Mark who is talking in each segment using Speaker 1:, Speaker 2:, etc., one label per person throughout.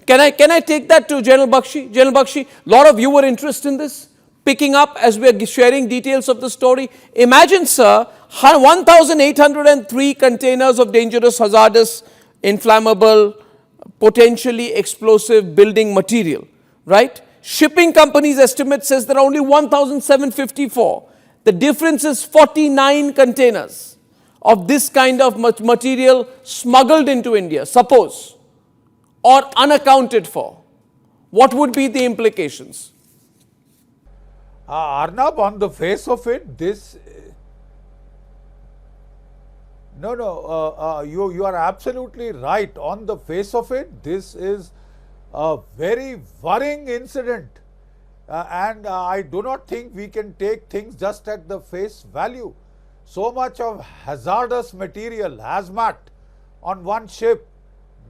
Speaker 1: Can I take that to General Bakshi? General Bakshi, a lot of you were interested in this, picking up as we are sharing details of the story. Imagine, sir, 1,803 containers of dangerous, hazardous, inflammable, potentially explosive building material, right? Shipping companies' estimate says there are only 1,754. The difference is 49 containers of this kind of material smuggled into India, suppose, or unaccounted for. What would be the implications?
Speaker 2: Arnab, on the face of it, this... you are absolutely right. On the face of it, this is a very worrying incident. And I do not think we can take things just at the face value. So much of hazardous material, hazmat, on one ship,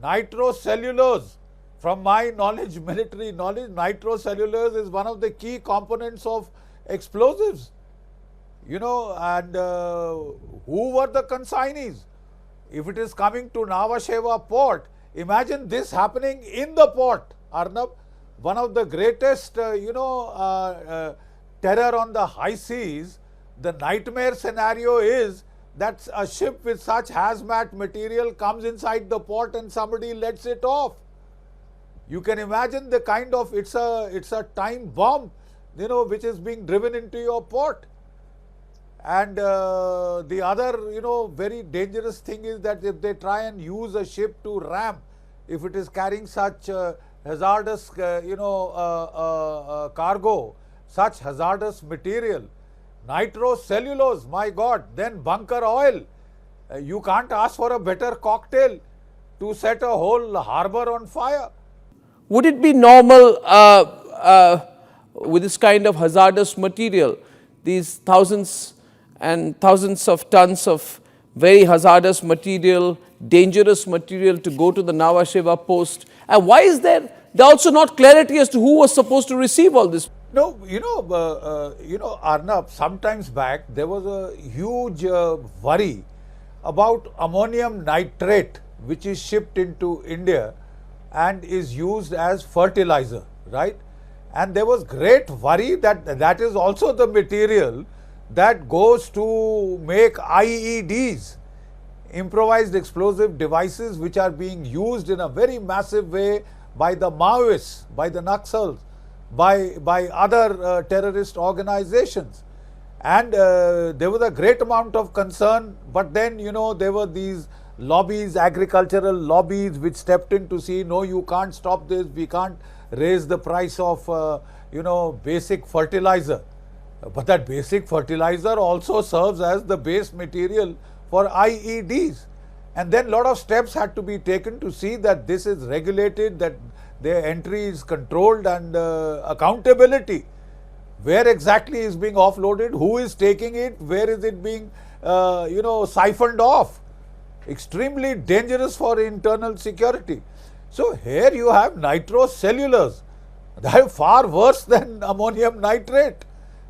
Speaker 2: nitrocellulose. From my knowledge, military knowledge, nitrocellulose is one of the key components of explosives. You know, and who were the consignees? If it is coming to Nhava Sheva port, imagine this happening in the port, Arnab. One of the greatest, terror on the high seas, the nightmare scenario is that a ship with such hazmat material comes inside the port and somebody lets it off. You can imagine the kind of, it's a time bomb, which is being driven into your port. And the other, very dangerous thing is that if they try and use a ship to ram, if it is carrying such hazardous, cargo, such hazardous material, nitrocellulose, my God, then bunker oil. You can't ask for a better cocktail to set a whole harbor on fire.
Speaker 1: Would it be normal with this kind of hazardous material, these thousands and thousands of tons of very hazardous material, dangerous material to go to the Nhava Sheva post? And why is there also not clarity as to who was supposed to receive all this?
Speaker 2: No, Arnab, sometimes back there was a huge worry about ammonium nitrate, which is shipped into India and is used as fertilizer, right? And there was great worry that that is also the material that goes to make IEDs, improvised explosive devices, which are being used in a very massive way by the Maoists, by the Naxals, by other terrorist organizations. And there was a great amount of concern, but then, there were these lobbies, agricultural lobbies, which stepped in to see, no, you can't stop this, we can't raise the price of, basic fertilizer. But that basic fertilizer also serves as the base material for IEDs. And then a lot of steps had to be taken to see that this is regulated, that their entry is controlled, and accountability. Where exactly is being offloaded, who is taking it, where is it being, siphoned off. Extremely dangerous for internal security. So here you have nitrocellulose. That is far worse than ammonium nitrate.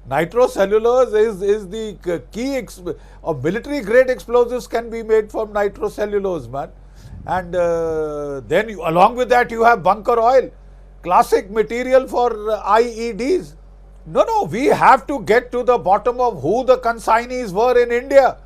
Speaker 2: Nitrocellulose is the key of military grade explosives can be made from nitrocellulose, man. And then along with that you have bunker oil, classic material for IEDs. No, we have to get to the bottom of who the consignees were in India.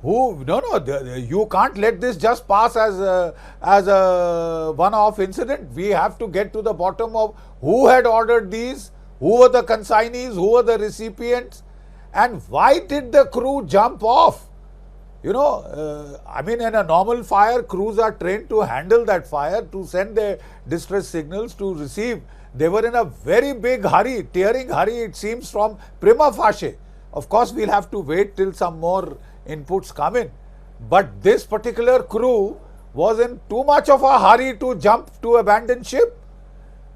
Speaker 2: You can't let this just pass as a one-off incident. We have to get to the bottom of who had ordered these, who were the consignees, who were the recipients, and why did the crew jump off? In a normal fire, crews are trained to handle that fire, to send their distress signals, to receive. They were in a very big hurry, tearing hurry, it seems, from prima facie. Of course, we'll have to wait till some more inputs come in. But this particular crew was in too much of a hurry to jump to abandon ship.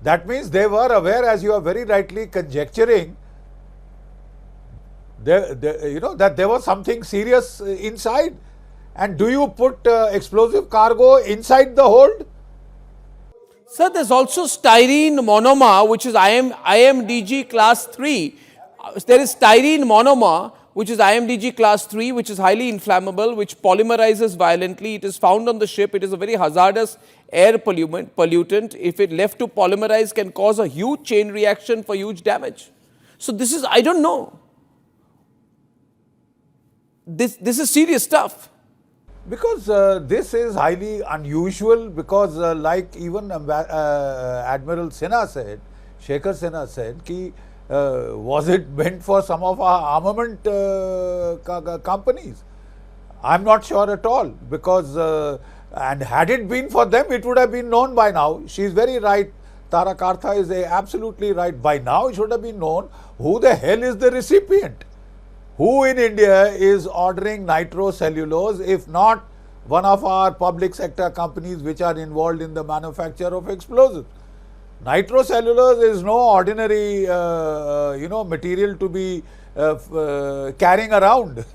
Speaker 2: That means they were aware, as you are very rightly conjecturing, that there was something serious inside. And do you put explosive cargo inside the hold?
Speaker 1: Sir, there's also styrene monomer, which is IMDG class 3. There is styrene monomer, which is IMDG class 3, which is highly inflammable, which polymerizes violently. It is found on the ship. It is a very hazardous air pollutant. If it left to polymerize, can cause a huge chain reaction for huge damage. So this is, I don't know. This is serious stuff.
Speaker 2: Because this is highly unusual, because like even Admiral Sinha said, Shekhar Sinha said, ki, was it meant for some of our armament companies? I'm not sure at all, because and had it been for them, it would have been known by now. She is very right. Tara Kartha is absolutely right. By now, it should have been known who the hell is the recipient. Who in India is ordering nitrocellulose, if not one of our public sector companies which are involved in the manufacture of explosives? Nitrocellulose is no ordinary, material to be carrying around.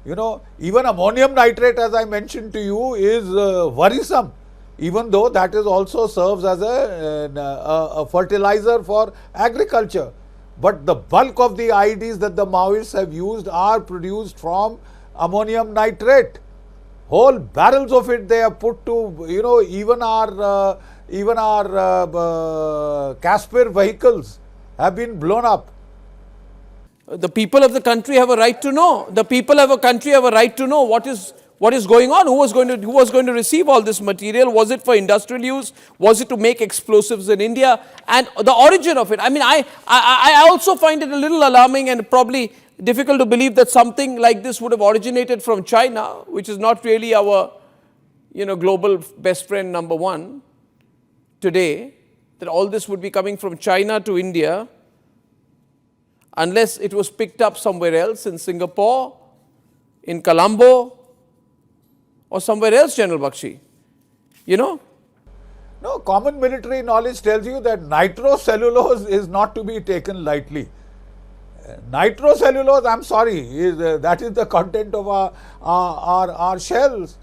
Speaker 2: Even ammonium nitrate, as I mentioned to you, is worrisome, even though that is also serves as a fertilizer for agriculture. But the bulk of the IEDs that the Maoists have used are produced from ammonium nitrate. Whole barrels of it they have put to, even our Caspar vehicles have been blown up.
Speaker 1: The people of the country have a right to know. The people of a country have a right to know what is going on. Who was going to receive all this material? Was it for industrial use? Was it to make explosives in India? And the origin of it. I mean, I also find it a little alarming and probably difficult to believe that something like this would have originated from China, which is not really our, global best friend number one today, that all this would be coming from China to India, unless it was picked up somewhere else, in Singapore, in Colombo, or somewhere else, General Bakshi. No,
Speaker 2: common military knowledge tells you that nitrocellulose is not to be taken lightly. Nitrocellulose, I'm sorry, that is the content of our shells.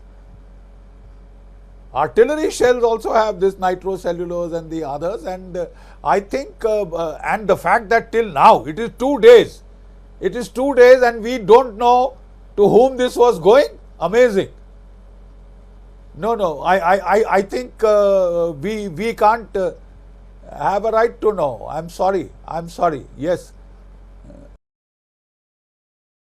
Speaker 2: Artillery shells also have this nitrocellulose and the others, and I think, and the fact that till now, it is 2 days. It is 2 days and we don't know to whom this was going. Amazing. No, I think we can't have a right to know. I'm sorry. Yes.